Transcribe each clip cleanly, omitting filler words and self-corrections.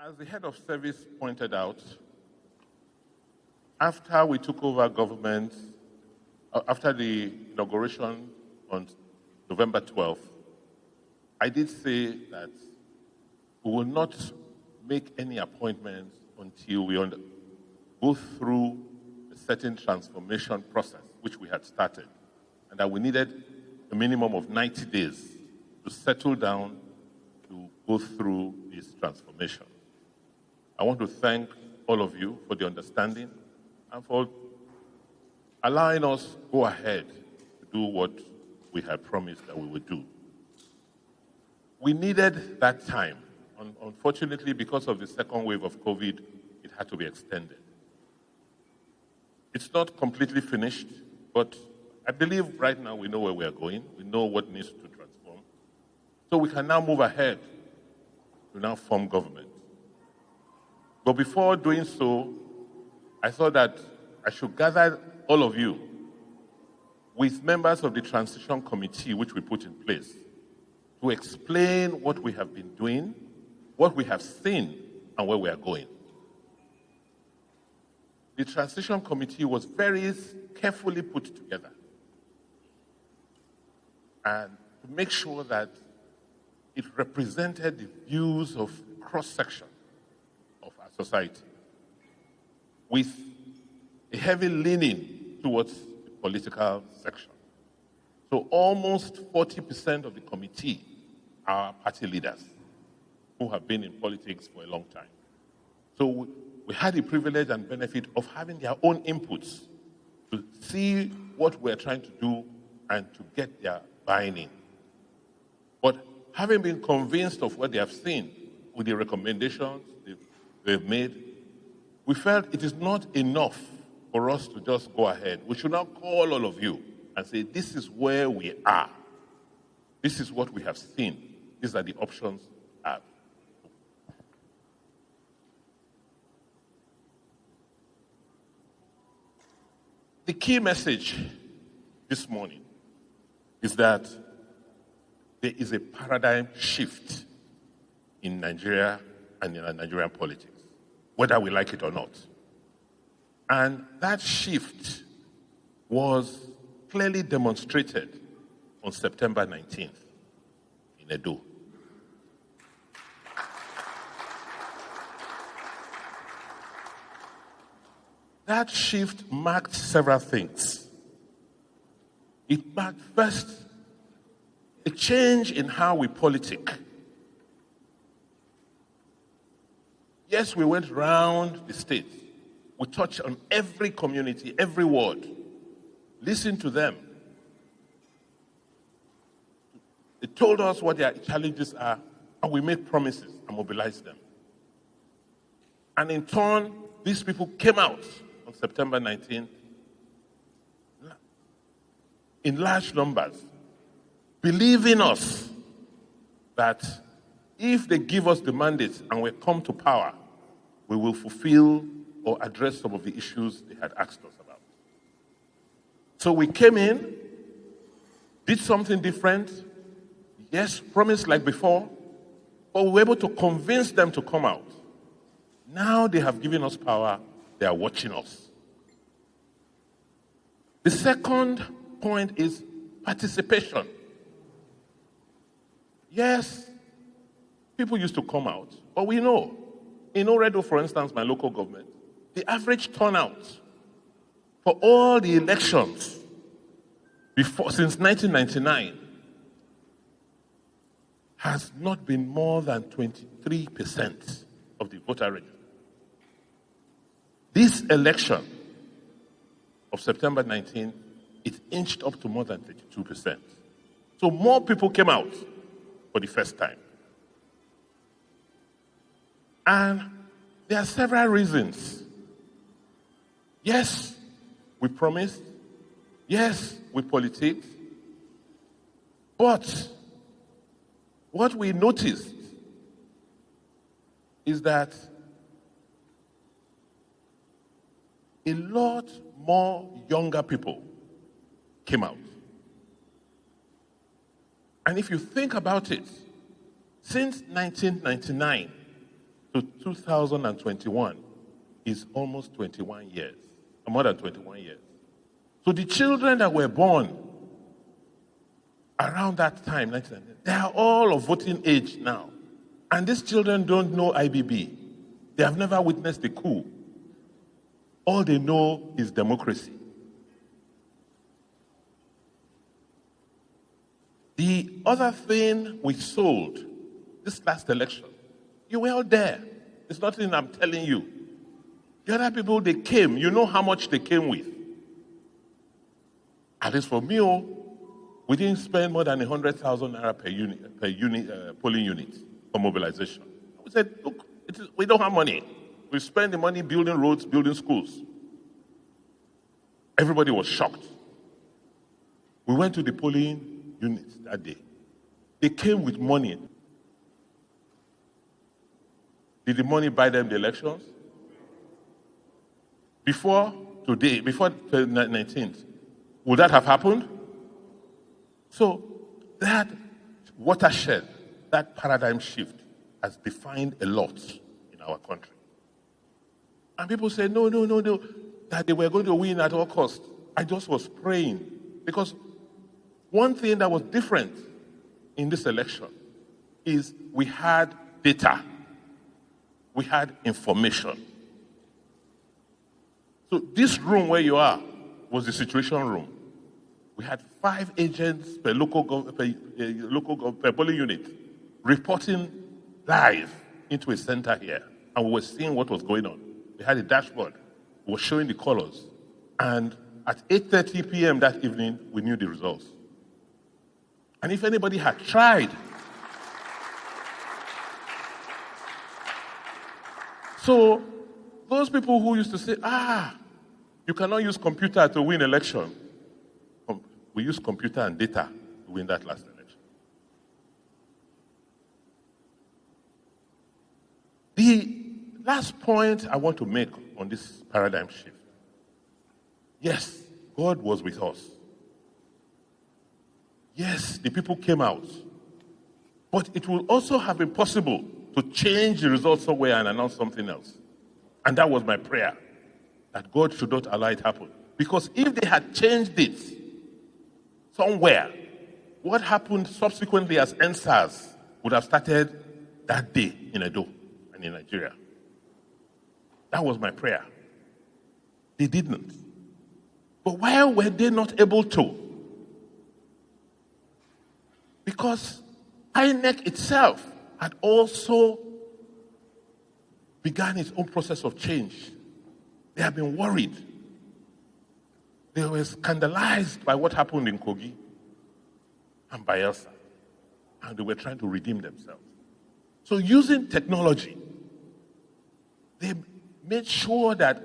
As the head of service pointed out, after we took over government, after the inauguration on November 12th, I did say that we will not make any appointments until we go through a certain transformation process, which we had started, and that we needed a minimum of 90 days to settle down to go through this transformation. I want to thank all of you for the understanding and for allowing us to go ahead to do what we had promised that we would do. We needed that time. Unfortunately, because of the second wave of COVID, it had to be extended. It's not completely finished, but I believe right now we know where we are going. We know what needs to transform. So we can now move ahead to now form government. But before doing so, I thought that I should gather all of you with members of the transition committee which we put in place to explain what we have been doing, what we have seen, and where we are going. The transition committee was very carefully put together and to make sure that it represented the views of cross-section of our society with a heavy leaning towards the political section. So almost 40% of the committee are party leaders who have been in politics for a long time. So we had the privilege and benefit of having their own inputs to see what we're trying to do and to get their buy-in in. But having been convinced of what they have seen with the recommendations they've made, we felt it is not enough for us to just go ahead. We should now call all of you and say, this is where we are. This is what we have seen. These are the options we have. The key message this morning is that there is a paradigm shift in Nigeria and in Nigerian politics, whether we like it or not. And that shift was clearly demonstrated on September 19th in Edo. That shift marked several things. It marked first a change in how we politic. Yes, we went round the state. We touched on every community, every ward. Listened to them. They told us what their challenges are, and we made promises and mobilized them. And in turn, these people came out on September 19th in large numbers, believing us that if they give us the mandate and we come to power, we will fulfill or address some of the issues they had asked us about. So we came in, did something different, yes, promised like before, but we were able to convince them to come out. Now they have given us power, they are watching us. The second point is participation. Yes, people used to come out, but we know, in Oredo, for instance, my local government, the average turnout for all the elections since 1999 has not been more than 23% of the voter register. This election of September 19th, it inched up to more than 32%. So more people came out for the first time. And there are several reasons. Yes, we promised. Yes, we politics. But what we noticed is that a lot more younger people came out. And if you think about it, since 1999, to 2021 is almost 21 years, or more than 21 years. So the children that were born around that time, they are all of voting age now. And these children don't know IBB. They have never witnessed a coup. All they know is democracy. The other thing we sold this last election, you were all there. It's nothing I'm telling you. The other people, they came. You know how much they came with. At least for me, we didn't spend more than 100,000 naira per polling unit for mobilization. We said, look, we don't have money. We spend the money building roads, building schools. Everybody was shocked. We went to the polling units that day. They came with money. Did the money buy them the elections? Before today, before the 19th, would that have happened? So that watershed, that paradigm shift has defined a lot in our country. And people say, no, that they were going to win at all costs. I just was praying. Because one thing that was different in this election is we had data. We had information. So this room where you are was the situation room. We had 5 agents per per polling unit reporting live into a center here. And we were seeing what was going on. We had a dashboard. We were showing the colors. And at 8:30 p.m. that evening, we knew the results. And if anybody had tried, so those people who used to say, you cannot use computer to win election. We used computer and data to win that last election. The last point I want to make on this paradigm shift. Yes, God was with us. Yes, the people came out. But it will also have been possible to change the results somewhere and announce something else. And that was my prayer, that God should not allow it happen. Because if they had changed it somewhere, what happened subsequently as NSAS would have started that day in Edo and in Nigeria. That was my prayer. They didn't. But why were they not able to? Because INEC itself had also begun its own process of change. They had been worried. They were scandalized by what happened in Kogi and Bayelsa. And they were trying to redeem themselves. So using technology, they made sure that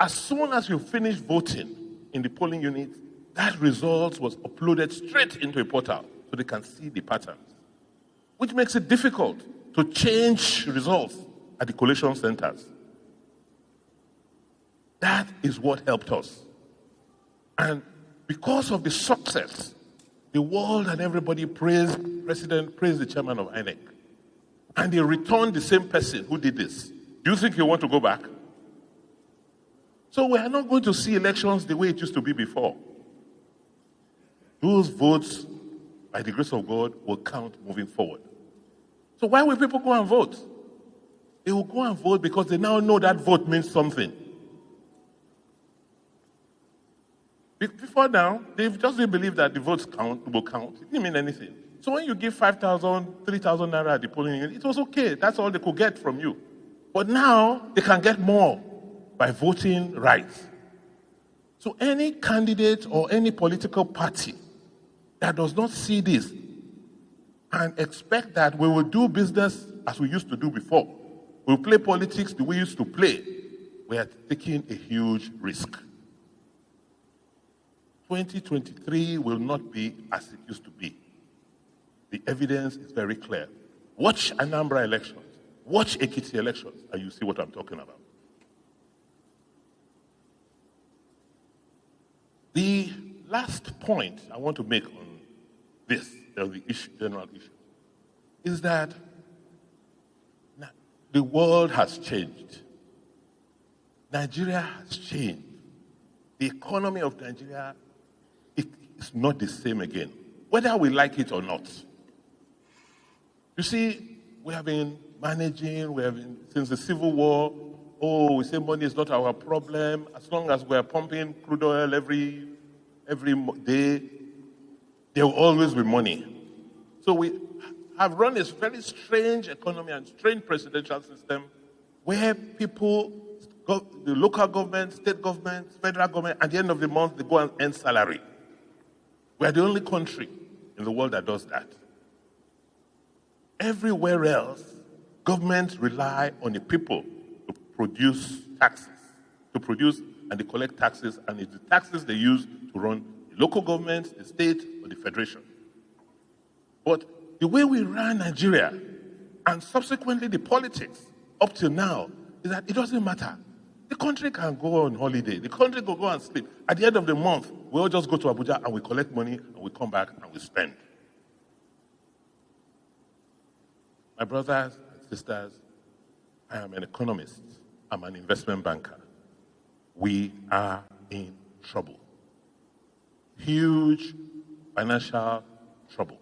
as soon as you finish voting in the polling unit, that result was uploaded straight into a portal so they can see the patterns, which makes it difficult to change results at the collation centers. That is what helped us. And because of the success, the world and everybody praised the president, praised the chairman of INEC. And they returned the same person who did this. Do you think you want to go back? So we are not going to see elections the way it used to be before. Those votes, by the grace of God, will count moving forward. So why will people go and vote? They will go and vote because they now know that vote means something. Before now, they just didn't believe that the votes will count. It didn't mean anything. So when you give 5,000, 3,000 naira at the polling unit, it was okay. That's all they could get from you. But now, they can get more by voting right. So any candidate or any political party that does not see this and expect that we will do business as we used to do before, we'll play politics the way we used to play, we are taking a huge risk. 2023 will not be as it used to be. The evidence is very clear. Watch Anambra elections, watch Ekiti elections, and you see what I'm talking about. The last point I want to make on this, the general issue, is that The world has changed. Nigeria has changed. The economy of Nigeria is not the same again, whether we like it or not. You see, we have been managing, since the Civil War, we say money is not our problem. As long as we're pumping crude oil every day, there will always be money. So we have run this very strange economy and strange presidential system where people, the local government, state government, federal government, at the end of the month, they go and earn salary. We are the only country in the world that does that. Everywhere else, governments rely on the people to produce taxes, and they collect taxes, and it's the taxes they use to run the local government, the state, or the federation. But the way we run Nigeria, and subsequently the politics up till now, is that it doesn't matter. The country can go on holiday. The country can go and sleep. At the end of the month, we all just go to Abuja and we collect money and we come back and we spend. My brothers and sisters, I am an economist. I'm an investment banker. We are in trouble. Huge financial trouble.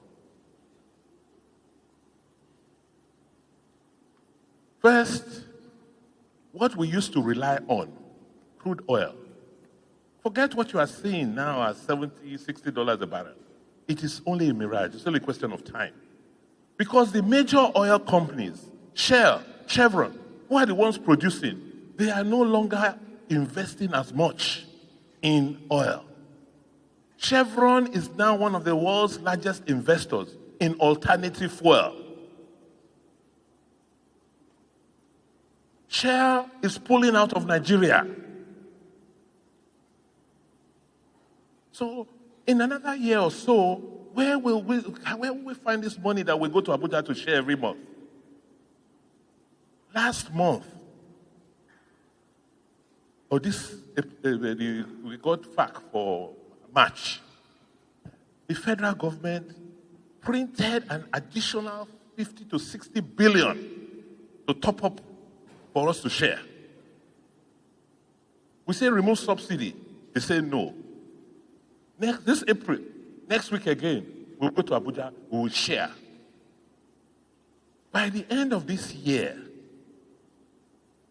First, what we used to rely on, crude oil. Forget what you are seeing now at $70, $60 a barrel. It is only a mirage. It's only a question of time. Because the major oil companies, Shell, Chevron, who are the ones producing, they are no longer investing as much in oil. Chevron is now one of the world's largest investors in alternative fuel. Shell is pulling out of Nigeria. So, in another year or so, where will we find this money that we go to Abuja to share every month? Last month, we got FAC for March. The federal government printed an additional 50 to 60 billion to top up for us to share. We say remove subsidy. They say no. This April, next week again, we'll go to Abuja, we will share. By the end of this year,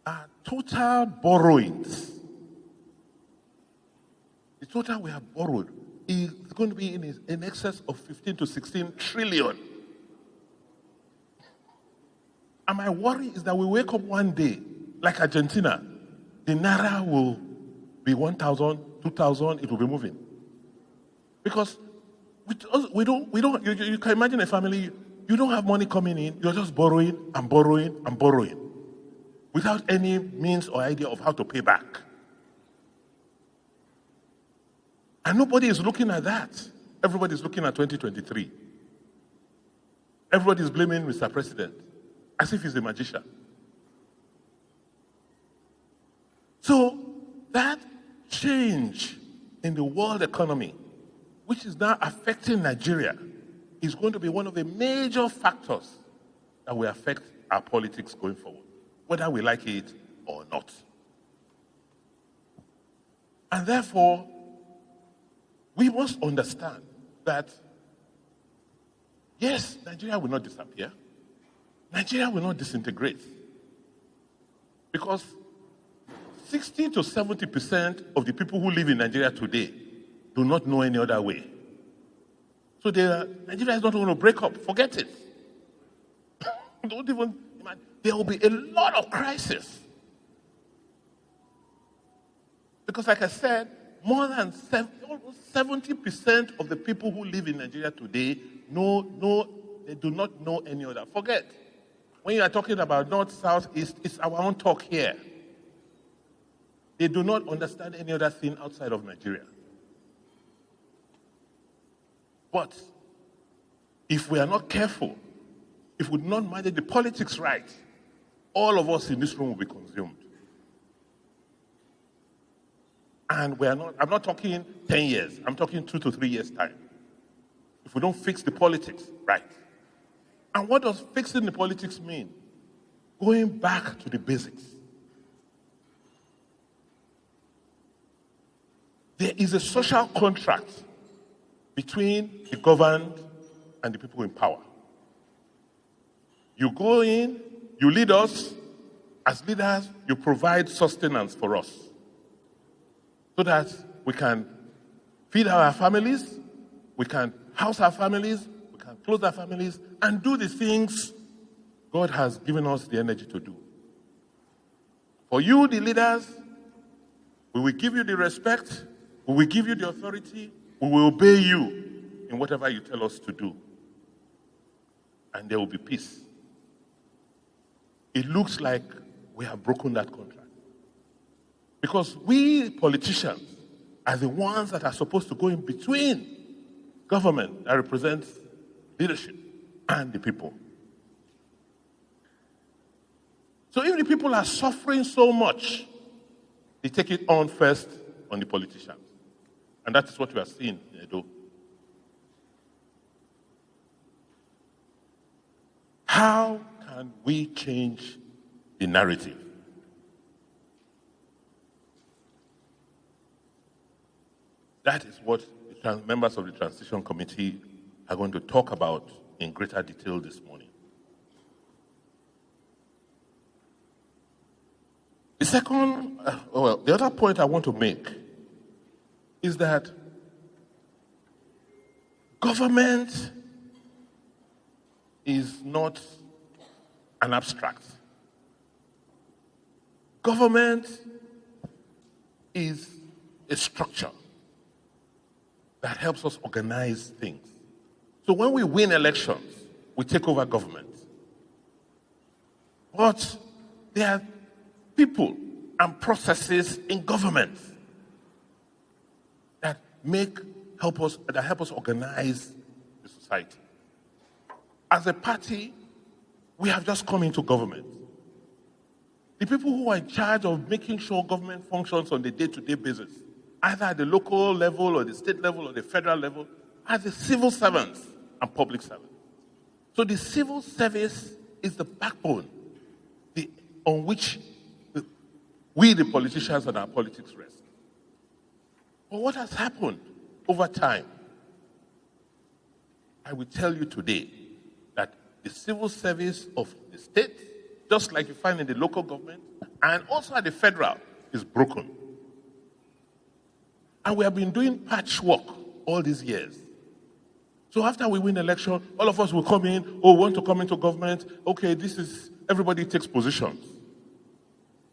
our total borrowings, the total we have borrowed, is going to be in excess of 15 to 16 trillion. And my worry is that we wake up one day, like Argentina, the Naira will be 1,000, 2,000, it will be moving. Because you can imagine a family, you don't have money coming in, you're just borrowing and borrowing and borrowing without any means or idea of how to pay back. And nobody is looking at that. Everybody is looking at 2023. Everybody is blaming Mr. President as if he's a magician. So that change in the world economy, which is now affecting Nigeria, is going to be one of the major factors that will affect our politics going forward, whether we like it or not. And therefore, we must understand that, yes, Nigeria will not disappear. Nigeria will not disintegrate. Because 60 to 70% of the people who live in Nigeria today do not know any other way. So Nigeria is not going to break up. Forget it. Don't even imagine. There will be a lot of crisis. Because like I said, more than 70% of the people who live in Nigeria today they do not know any other. Forget. When you are talking about north, south, east, it's our own talk here. They do not understand any other thing outside of Nigeria. But if we are not careful, if we do not manage the politics right, all of us in this room will be consumed. And I'm not talking 10 years, I'm talking 2 to 3 years' time. If we don't fix the politics right. And what does fixing the politics mean? going back to the basics. There is a social contract between the governed and the people in power. You go in, you lead us. As leaders, you provide sustenance for us so that we can feed our families, we can house our families, we can clothe our families, and do the things God has given us the energy to do. For you, the leaders, we will give you the respect, we will give you the authority, we will obey you in whatever you tell us to do. And there will be peace. It looks like we have broken that contract. Because we politicians are the ones that are supposed to go in between government that represents leadership and the people. So if the people are suffering so much, they take it on first on the politicians. And that is what we are seeing in Edo. How can we change the narrative? That is what the members of the Transition Committee are going to talk about in greater detail this morning. The other point I want to make is that government is not an abstract. Government is a structure that helps us organize things. So when we win elections, we take over government. But there are people and processes in government that help us organize the society. As a party, we have just come into government. The people who are in charge of making sure government functions on a day-to-day basis, either at the local level or the state level or the federal level, are the civil servants and public servants. So the civil service is the backbone on which we, the politicians, and our politics rest. But what has happened over time? I will tell you today that the civil service of the state, just like you find in the local government, and also at the federal, is broken. And we have been doing patchwork all these years. So after we win election, all of us will come in, we want to come into government, okay, everybody takes positions.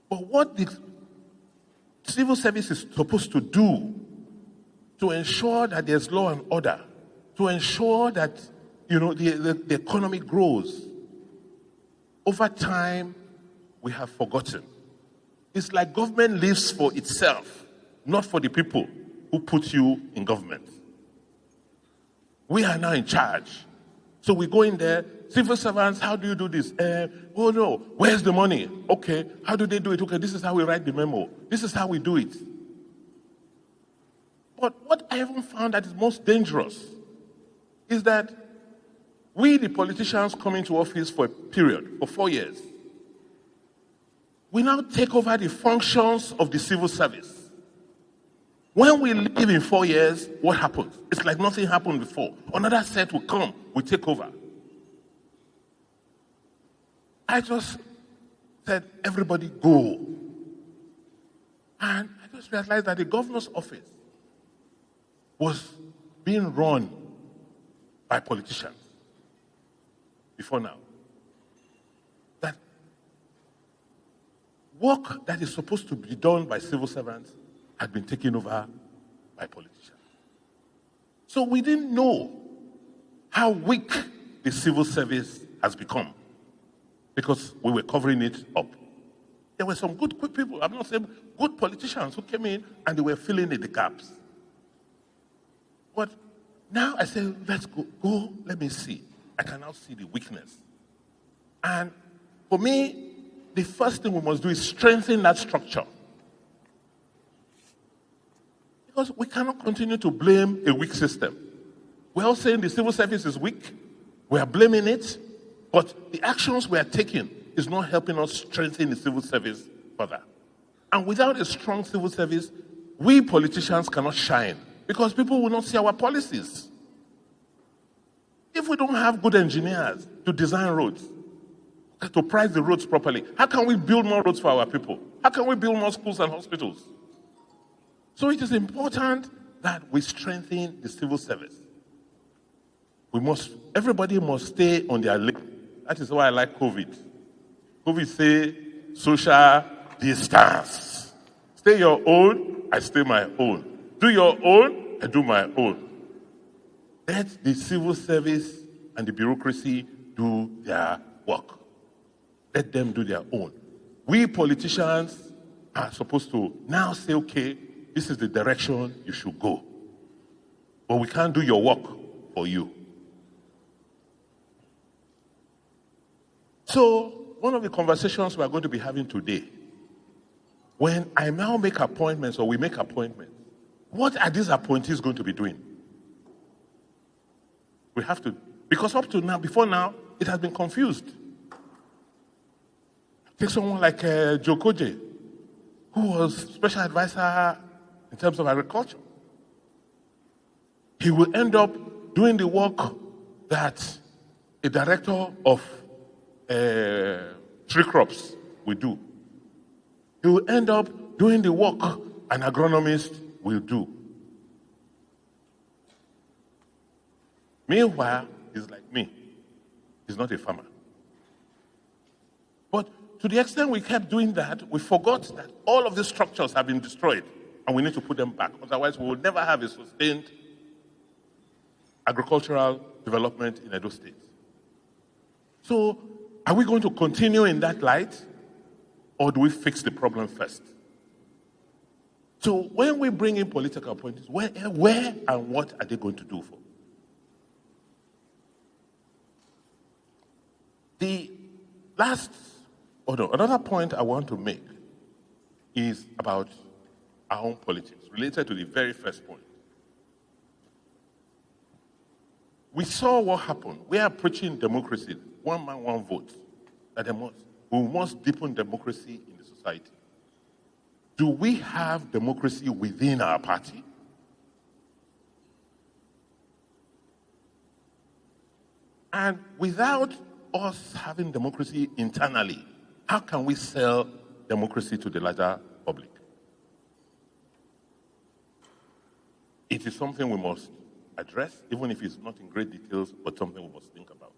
But what the civil service is supposed to do to ensure that there's law and order, to ensure that the economy grows, over time, we have forgotten. It's like government lives for itself, not for the people who put you in government. We are now in charge. So we go in there, civil servants, how do you do this? Oh no, where's the money? Okay, how do they do it? Okay, this is how we write the memo. This is how we do it. But what I even found that is most dangerous is that we, the politicians, come into office for a period, for 4 years. We now take over the functions of the civil service. When we leave in 4 years, what happens? It's like nothing happened before. Another set will come, we take over. I just said, everybody go. And I just realized that the governor's office was being run by politicians before now. That work that is supposed to be done by civil servants had been taken over by politicians. So we didn't know how weak the civil service has become because we were covering it up. There were some good people, I'm not saying good politicians who came in and they were filling in the gaps. But now I say, let's go, let me see. I can now see the weakness. And for me, the first thing we must do is strengthen that structure. Because we cannot continue to blame a weak system. We're all saying the civil service is weak. We are blaming it. But the actions we are taking is not helping us strengthen the civil service further. And without a strong civil service, we politicians cannot shine because people will not see our policies. If we don't have good engineers to design roads, to price the roads properly, how can we build more roads for our people? How can we build more schools and hospitals? So it is important that we strengthen the civil service. Everybody must stay on their lane. That is why I like COVID. COVID say social distance. Stay your own, I stay my own. Do your own, I do my own. Let the civil service and the bureaucracy do their work. Let them do their own. We politicians are supposed to now say, okay, this is the direction you should go. But we can't do your work for you. So, one of the conversations we are going to be having today, when I now make appointments or we make appointments, what are these appointees going to be doing? We have to, because up to now, before now, it has been confused. Take someone like Joe Koje, who was special advisor in terms of agriculture. He will end up doing the work that a director of tree crops will do. He will end up doing the work an agronomist will do. Meanwhile, he's like me. He's not a farmer. But to the extent we kept doing that, we forgot that all of these structures have been destroyed and we need to put them back. Otherwise, we will never have a sustained agricultural development in Edo State. So, are we going to continue in that light or do we fix the problem first? So, when we bring in political appointees, where and what are they going to do for? Another point I want to make is about our own politics, related to the very first point. We saw what happened. We are preaching democracy, one man, one vote. That we must deepen democracy in the society. Do we have democracy within our party? And without us having democracy internally, how can we sell democracy to the larger public? It is something we must address, even if it's not in great details, but something we must think about.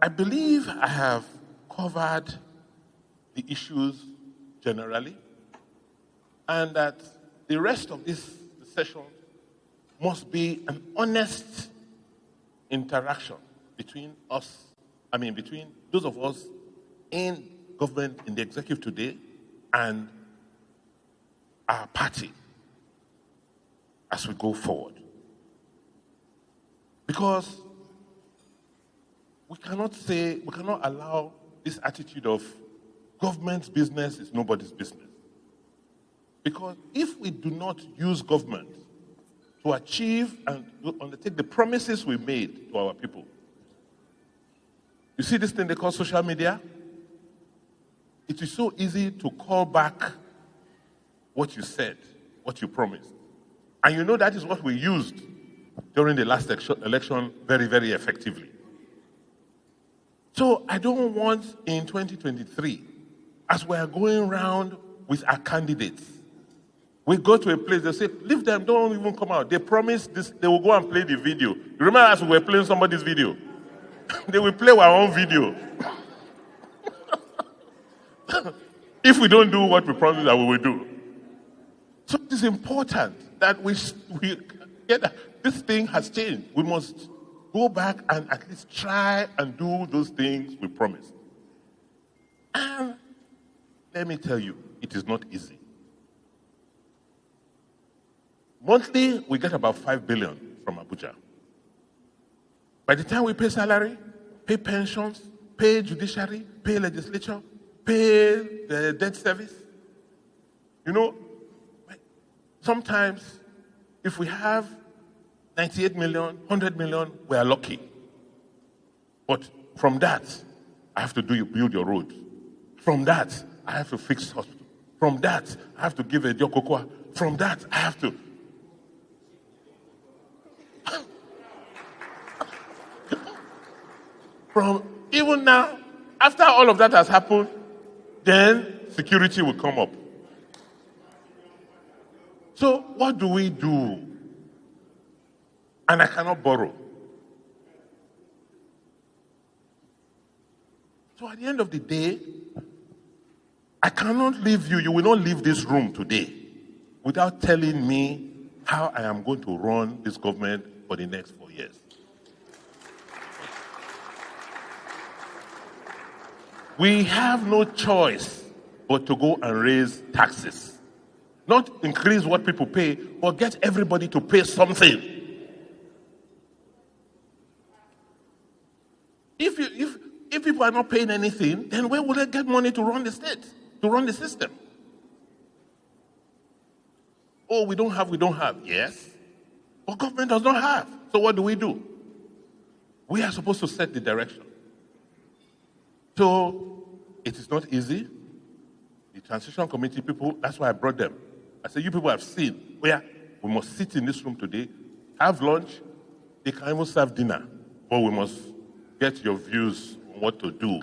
I believe I have covered the issues generally, and that the rest of this session must be an honest interaction between those of us in government, in the executive today, and our party as we go forward. Because we cannot allow this attitude of government's business is nobody's business. Because if we do not use government to achieve and undertake the promises we made to our people, you see this thing they call social media? It is so easy to call back what you said, what you promised. And you know that is what we used during the last election very, very effectively. So I don't want in 2023, as we are going around with our candidates, we go to a place, they say, leave them, don't even come out. They promise this, they will go and play the video. You remember as we were playing somebody's video? They will play our own video. If we don't do what we promise that we will do. So it is important that we get that this thing has changed. We must go back and at least try and do those things we promised. And let me tell you, it is not easy. Monthly, we get about 5 billion from Abuja. By the time we pay salary, pay pensions, pay judiciary, pay legislature, pay the debt service, sometimes if we have 98 million, 100 million, we are lucky. But from that, I have to build your road. From that, I have to fix hospital. From that, I have to give a cocoa. From that, I have to. From even now, after all of that has happened, then security will come up. So what do we do? And I cannot borrow. So at the end of the day, I cannot leave you. You will not leave this room today without telling me how I am going to run this government for the next 4 years. We have no choice but to go and raise taxes. Not increase what people pay, but get everybody to pay something. If people are not paying anything, then where will they get money to run the state, to run the system? Oh, we don't have. Yes. But government does not have. So what do? We are supposed to set the direction. So it is not easy. The transition committee people, that's why I brought them. I said, you people have seen where we must sit in this room today, have lunch, they can even serve dinner, but we must get your views on what to do.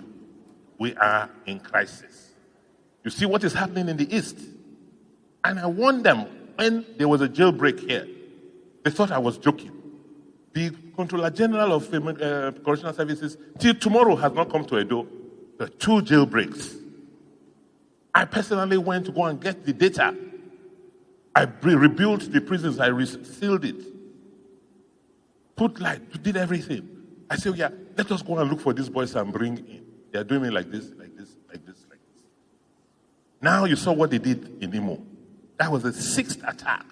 We are in crisis. You see what is happening in the East. And I warned them when there was a jailbreak here. They thought I was joking. The Controller General of Correctional Services till tomorrow has not come to Edo. There are 2 jailbreaks. I personally went to go and get the data. I rebuilt the prisons. I sealed it. Put light, did everything. I said, yeah, let us go and look for these boys and bring in. They are doing it like this, like this, like this, like this. Now you saw what they did in Imo. That was the 6th attack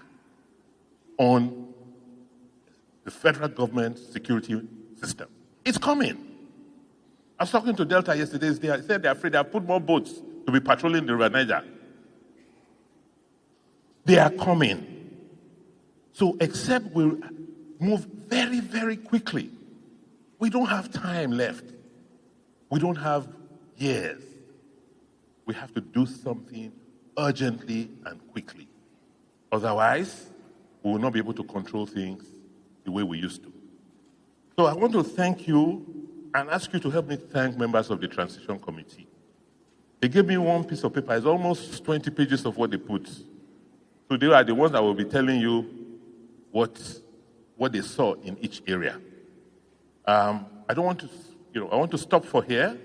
on the federal government security system. It's coming. I was talking to Delta yesterday. They said they're afraid they have put more boats to be patrolling the River Niger. They are coming. So except we move very, very quickly, we don't have time left. We don't have years. We have to do something urgently and quickly. Otherwise, we will not be able to control things the way we used to. So I want to thank you and ask you to help me thank members of the Transition Committee. They gave me one piece of paper. It's almost 20 pages of what they put. So they are the ones that will be telling you what they saw in each area. I don't want to, I want to stop for here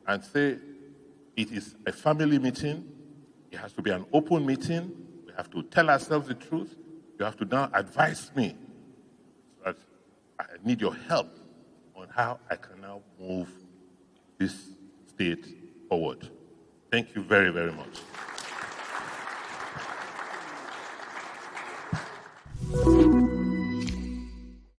and say it is a family meeting. It has to be an open meeting. We have to tell ourselves the truth. You have to now advise me that I need your help on how I can now move this state forward. Thank you very, very much.